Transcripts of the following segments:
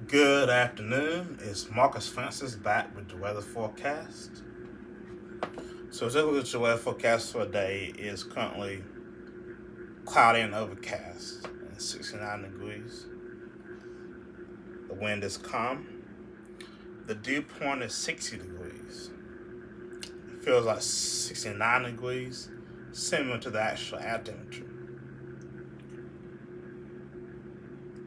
Good afternoon. It's Marcus Francis back with the weather forecast. So, as I look at your weather forecast for today, is currently cloudy and overcast and 69 degrees. The wind is calm. The dew point is 60 degrees. It feels like 69 degrees, similar to the actual air temperature.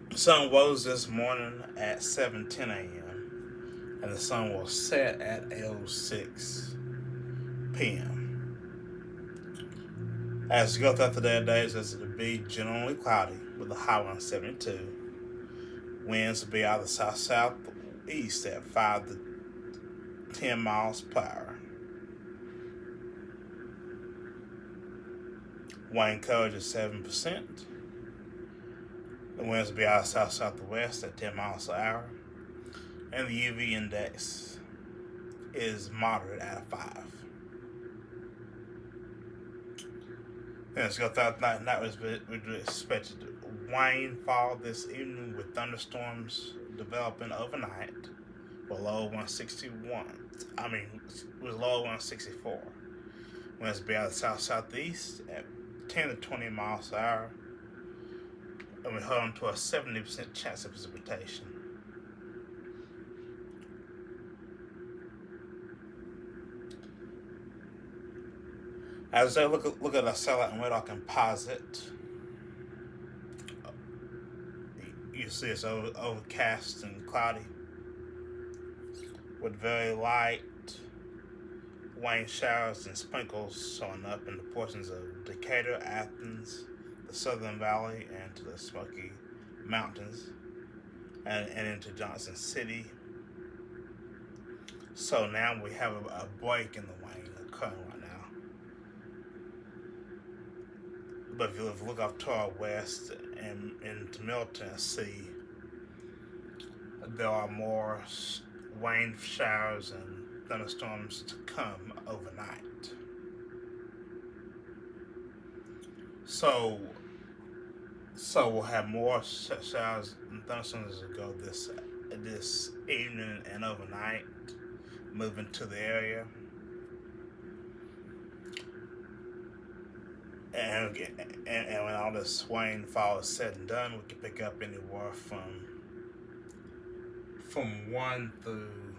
The sun rose this morning at 7:10 a.m. and the sun will set at 8:06 p.m. As you go throughout the days, it's to be generally cloudy with a high around 72. Winds will be out of the south-southeast at 5 to 10 miles per hour. Wind coverage is 7%. The winds will be out of south-southwest at 10 miles per hour. And the UV index is moderate at a 5. Let's go throughout the night. We expected rainfall this evening with thunderstorms developing overnight with low 161. With low 164. Winds be out of the south-southeast at 10 to 20 miles per hour. And we hold on to a 70% chance of precipitation. As I look at a satellite and radar composite, you see it's overcast and cloudy with very light rain showers and sprinkles showing up in the portions of Decatur, Athens, the Southern Valley, and to the Smoky Mountains, and into Johnson City. So now we have a break in the rain occurring right now. But if you look off to our west and into Middle Tennessee, there are more rain showers and thunderstorms to come overnight. So we'll have more showers and thunderstorms as we go this evening and overnight, moving to the area. And when all this rainfall is said and done, we can pick up anywhere from 1 through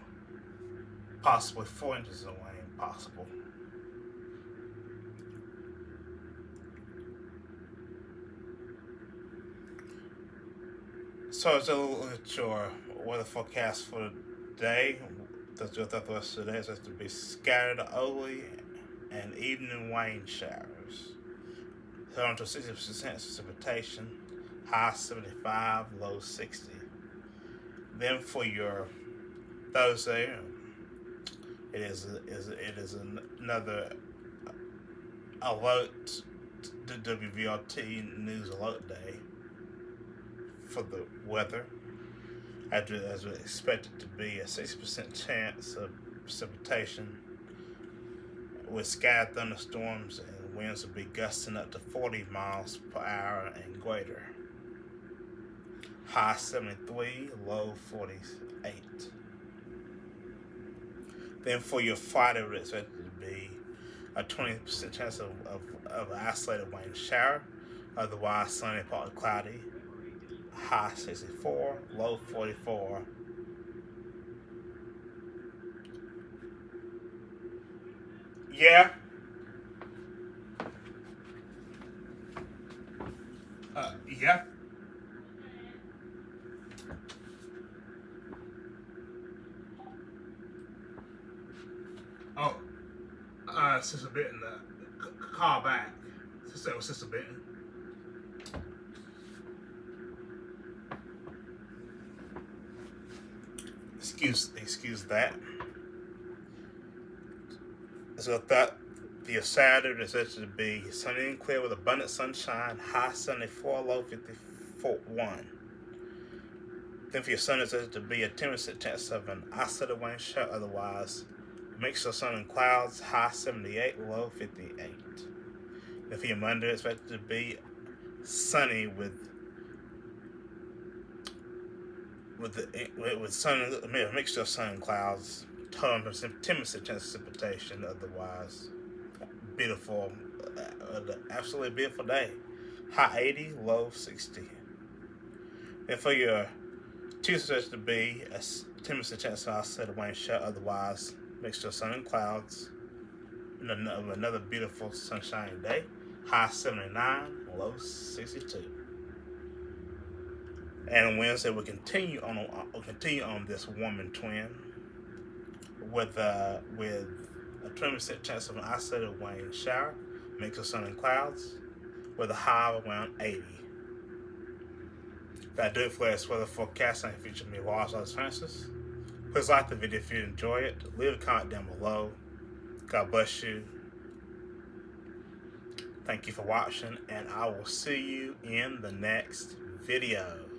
possibly 4 inches of rain possible. So as I look at your weather forecast for today, throughout the rest of the day, it's to be scattered early and evening rain showers. So on to 60% precipitation, high 75, low 60. Then for your Thursday, it is another alert, the WVRT news alert day for the weather. As we expect it to be a 60% chance of precipitation with scattered thunderstorms, and winds will be gusting up to 40 miles per hour and greater. High 73, low 48. Then for your Friday, we're expected to be a 20% chance of an isolated rain shower, otherwise sunny, partly cloudy. High 64, low 44. Yeah. Yeah. Oh, Sister Benton, call back. Sister Benton. Excuse that. So that the Saturday is expected to be sunny and clear with abundant sunshine, high 74, low 51. Then for your Sunday is expected to be a 10% chance of an isolated rain shower, otherwise mix of sun and clouds, high 78, low 58. Then for your Monday it's expected to be sunny with with sun, a mixture of sun and clouds. Total 10% chance of precipitation. Otherwise, beautiful, absolutely beautiful day. High 80, low 60. And for your Tuesday to be a 10% chance of isolated rain shower. Otherwise, mixture of sun and clouds. Another beautiful sunshiny day. High 79, low 62. And Wednesday we'll continue on this warming trend with a 20% chance of an isolated rain shower, mix of sun and clouds, with a high of around 80. That'll do it for this weather forecast and future meteorological chances. Please like the video if you enjoy it. Leave a comment down below. God bless you. Thank you for watching, and I will see you in the next video.